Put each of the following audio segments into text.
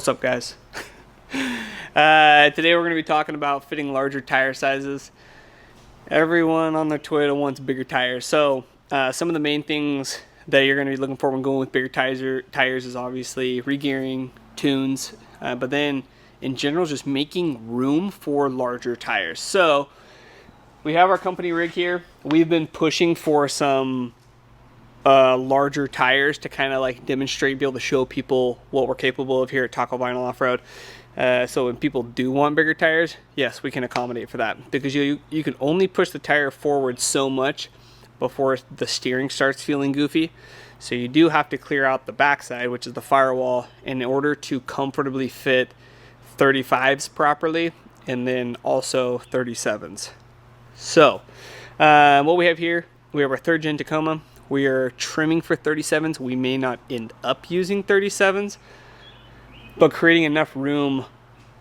What's up, guys? Today we're going to be talking about fitting larger tire sizes. Everyone on their Toyota wants bigger tires. So some of the main things that you're going to be looking for when going with bigger tires is obviously re-gearing, tunes, but then in general just making room for larger tires. So we have our company rig here. We've been pushing for some larger tires to kind of like demonstrate, be able to show people what we're capable of here at Taco Vinyl Off-Road. So when people do want bigger tires, yes, we can accommodate for that, because you can only push the tire forward so much before the steering starts feeling goofy. So you do have to clear out the backside, which is the firewall, in order to comfortably fit 35s properly, and then also 37s. So what we have here, we have our 3rd gen Tacoma. We are trimming for 37s. We may not end up using 37s, but creating enough room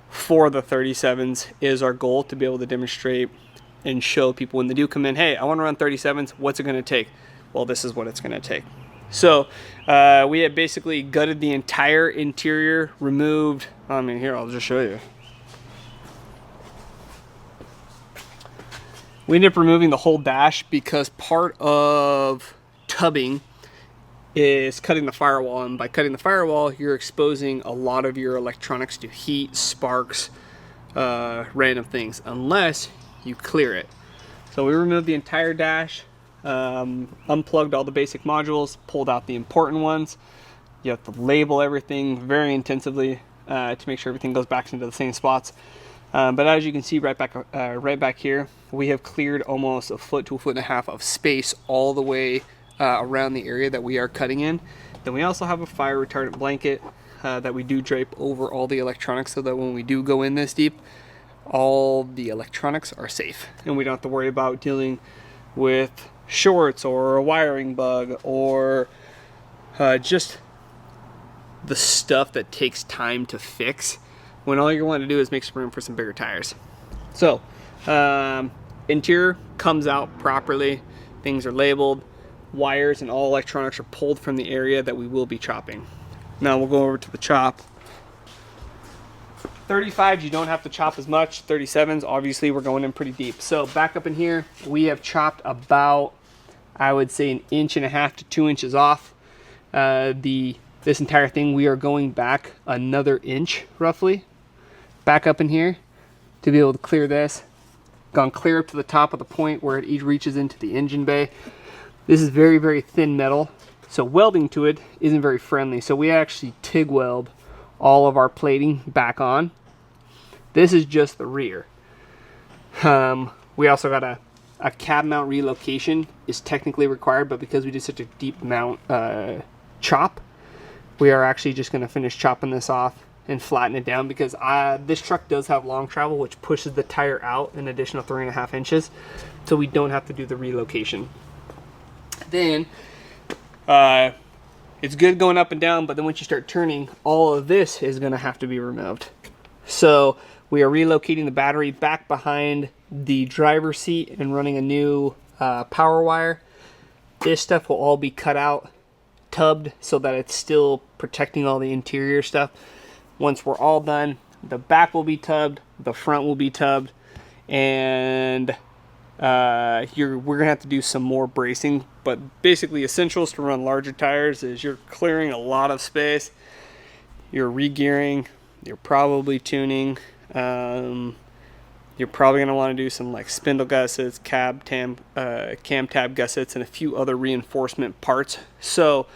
for the 37s is our goal, to be able to demonstrate and show people when they do come in, hey, I want to run 37s, what's it going to take? Well, this is what it's going to take. So we have basically gutted the entire interior, removed, here, I'll just show you. We ended up removing the whole dash because part of tubbing is cutting the firewall, and by cutting the firewall you're exposing a lot of your electronics to heat, sparks, random things, unless you clear it. So we removed the entire dash, unplugged all the basic modules, pulled out the important ones. You have to label everything very intensively to make sure everything goes back into the same spots. But as you can see right back here, we have cleared almost a foot to a foot and a half of space all the way around the area that we are cutting in. Then we also have a fire retardant blanket that we do drape over all the electronics, so that when we do go in this deep, all the electronics are safe and we don't have to worry about dealing with shorts or a wiring bug or just the stuff that takes time to fix, when all you want to do is make some room for some bigger tires. So interior comes out properly, things are labeled, wires and all electronics are pulled from the area that we will be chopping. Now we'll go over to the chop. 35s you don't have to chop as much. 37s obviously we're going in pretty deep. So back up in here we have chopped about, I would say, 1.5 inches to 2 inches off. This entire thing we are going back another inch roughly back up in here to be able to clear this. Gone clear up to the top of the point where it reaches into the engine bay. This is very, very thin metal, so welding to it isn't very friendly. So we actually TIG weld all of our plating back on. This is just the rear. We also got a cab mount relocation is technically required, but because we did such a deep mount chop, we are actually just going to finish chopping this off and flatten it down, because this truck does have long travel, which pushes the tire out an additional 3.5 inches, so we don't have to do the relocation. Then it's good going up and down, but then once you start turning, all of this is going to have to be removed. So we are relocating the battery back behind the driver's seat and running a new power wire. This stuff will all be cut out, tubbed, so that it's still protecting all the interior stuff. Once we're all done, the back will be tubbed, the front will be tubbed, and we're gonna have to do some more bracing. But basically essentials to run larger tires is you're clearing a lot of space, you're re-gearing, you're probably tuning, you're probably gonna want to do some like spindle gussets, cam tab gussets, and a few other reinforcement parts. So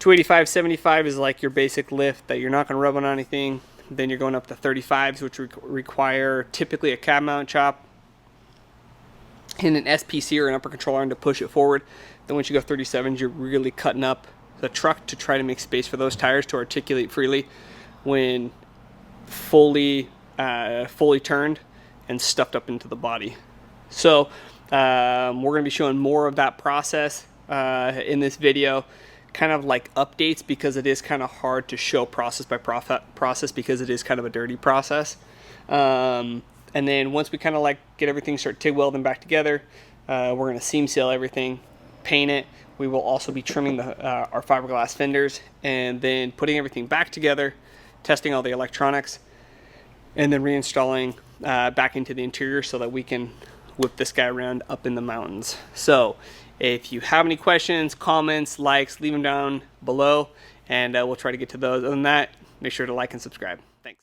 285 75 is like your basic lift that you're not going to rub on anything. Then you're going up to 35s, which require typically a cab mount chop and an SPC or an upper control arm to push it forward. Then once you go 37s, you're really cutting up the truck to try to make space for those tires to articulate freely when fully turned and stuffed up into the body. So we're going to be showing more of that process in this video, kind of like updates, because it is kind of hard to show process by process because it is kind of a dirty process. And then once we kind of like get everything, start TIG welding back together, we're going to seam seal everything, paint it. We will also be trimming our fiberglass fenders and then putting everything back together testing all the electronics, and then reinstalling back into the interior so that we can whip this guy around up in the mountains. So if you have any questions, comments, likes, leave them down below, and we'll try to get to those. Other than that, make sure to like and subscribe. Thanks.